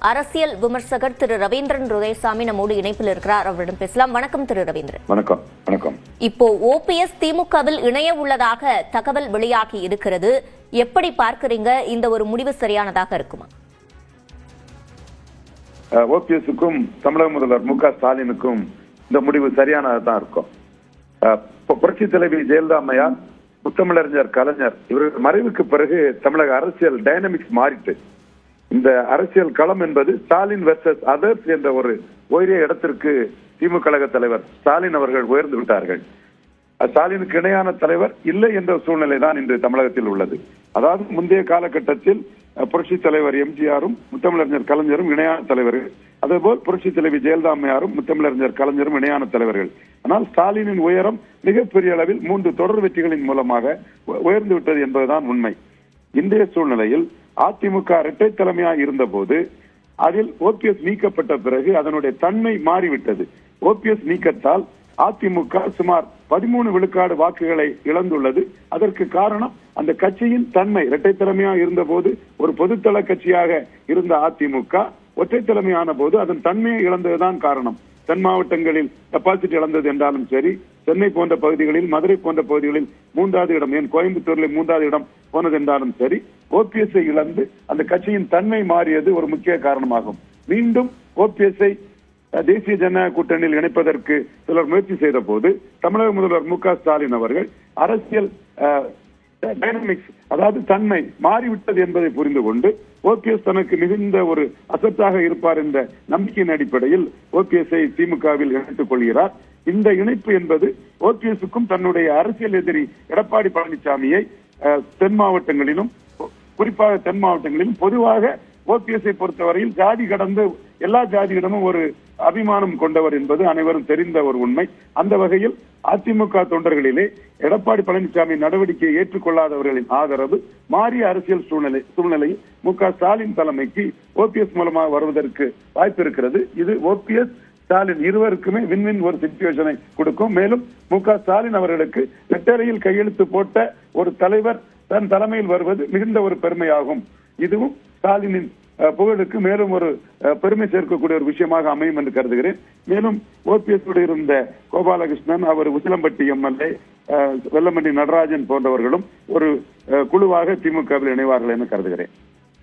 அரசியல் விமர்சகர் திரு ரவீந்திரன் ருதேசாமி நம்மோடு இணைப்பில் இருக்கிறார். அவரிடம் பேசலாம். வணக்கம் திரு ரவீந்திரன். வணக்கம். வணக்கம். இப்போ ஓபிஎஸ் திமுகவில் இணைய உள்ளதாக தகவல் வெளியாகி இருக்கிறது. எப்படி பார்க்கிறீங்க? இந்த ஒரு முடிவு சரியானதாக இருக்குமா? ஓபிஎஸ்க்கும் தமிழக முதல்வர் மு.க. ஸ்டாலினுக்கும் இந்த முடிவு சரியானதான் இருக்கும். புரட்சி தலைவி ஜெயலலிதா அம்மையார், முத்தமிழறிஞர் கலைஞர் இவர்கள் மறைவுக்கு பிறகு தமிழக அரசியல் டைனமிக்ஸ் மாறிட்டு இந்த அரசியல் களம் என்பது ஸ்டாலின் வெர்சஸ் அதர்ஸ் என்ற ஒரு உயரிய இடத்திற்கு திமுக கழக தலைவர் ஸ்டாலின் அவர்கள் உயர்ந்து விட்டார்கள். ஸ்டாலினுக்கு இணையான தலைவர் இல்லை என்ற சூழ்நிலை தான் இன்று தமிழகத்தில் உள்ளது. அதாவது முந்தைய காலகட்டத்தில் புரட்சி தலைவர் எம்ஜிஆரும் முத்தமிழறிஞர் கலைஞரும் இணையான தலைவர்கள், அதேபோல் புரட்சி தலைவி ஜெயலலிதா அம்மையாரும் முத்தமிழறிஞர் கலைஞரும் இணையான தலைவர்கள். ஆனால் ஸ்டாலினின் உயரம் மிகப்பெரிய அளவில் 3 தொடர் வெற்றிகளின் மூலமாக உயர்ந்து விட்டது என்பதுதான் உண்மை. இன்றைய சூழ்நிலையில் அதிமுக இரட்டை தலைமையாக இருந்த போது அதில் ஓபிஎஸ் நீக்கப்பட்ட பிறகு அதனுடைய தன்மை மாறிவிட்டது. ஓபிஎஸ் நீக்கத்தால் அதிமுக சுமார் 13 விழுக்காடு வாக்குகளை இழந்துள்ளது. அதற்கு காரணம் அந்த கட்சியின் தன்மை. இரட்டை தலைமையாக இருந்த போது ஒரு பொதுத்தள கட்சியாக இருந்த அதிமுக ஒற்றை தலைமையான போது அதன் தன்மையை இழந்ததுதான் காரணம். தென் மாவட்டங்களில் டெபாசிட் இழந்தது என்றாலும் சரி, சென்னை போன்ற பகுதிகளில், மதுரை போன்ற பகுதிகளில் 3வது இடம், ஏன் கோயம்புத்தூரில் 3வது இடம் போனது என்றாலும் சரி, ஓபிஎஸ்ஐ இழந்து அந்த கட்சியின் தன்மை மாறியது ஒரு முக்கிய காரணமாகும். மீண்டும் ஓபிஎஸ்ஐ தேசிய ஜனநாயக கூட்டணியில் இணைப்பதற்கு சிலர் முயற்சி செய்த போது தமிழக முதல்வர் மு.க. ஸ்டாலின் அவர்கள் அரசியல் டைனமிக்ஸ், அதாவது தன்மை மாறிவிட்டது என்பதை புரிந்து கொண்டு ஓபிஎஸ் தனக்கு மிகுந்த ஒரு அசட்டாக இருப்பார் என்ற நம்பிக்கையின் அடிப்படையில் ஓபிஎஸ்ஐ திமுகவில் இணைத்துக் கொள்கிறார். இந்த இணைப்பு என்பது ஓபிஎஸ்க்கும் தன்னுடைய அரசியல் எதிரி எடப்பாடி பழனிசாமியை தென் மாவட்டங்களிலும், குறிப்பாக தென் மாவட்டங்களிலும் பொதுவாக ஓபிஎஸ்ஐ பொறுத்தவரையில் ஜாதி கடந்து எல்லா ஜாதியிடமும் ஒரு அபிமானம் கொண்டவர் என்பது அனைவரும் தெரிந்த ஒரு உண்மை. அந்த வகையில் அதிமுக தொண்டர்களிலே எடப்பாடி பழனிசாமி நடவடிக்கையை ஏற்றுக்கொள்ளாதவர்களின் ஆதரவு மாறிய அரசியல் சூழ்நிலையில் மு.க. ஸ்டாலின் தலைமைக்கு ஓபிஎஸ் மூலமாக வருவதற்கு வாய்ப்பு இருக்கிறது. இது ஓபிஎஸ் ஸ்டாலின் இருவருக்குமே வின்வின் ஒரு சிச்சுவேஷனை கொடுக்கும். மேலும் மு.க. ஸ்டாலின் அவர்களுக்கு வெட்டரையில் கையெழுத்து போட்ட ஒரு தலைவர் தன் தலைமையில் வருவது மிகுந்த ஒரு பெருமையாகும். இதுவும் ஸ்டாலினின் புகழுக்கு மேலும் ஒரு பெருமை சேர்க்கக்கூடிய ஒரு விஷயமாக அமையும் என்று கருதுகிறேன். மேலும் ஓபிஎஸ் இருந்த கோபாலகிருஷ்ணன், அவர் உசிலம்பட்டி எம்எல்ஏ, வெல்லமண்டி நடராஜன் போன்றவர்களும் ஒரு குழுவாக திமுகவில் இணைவார்கள் என கருதுகிறேன்.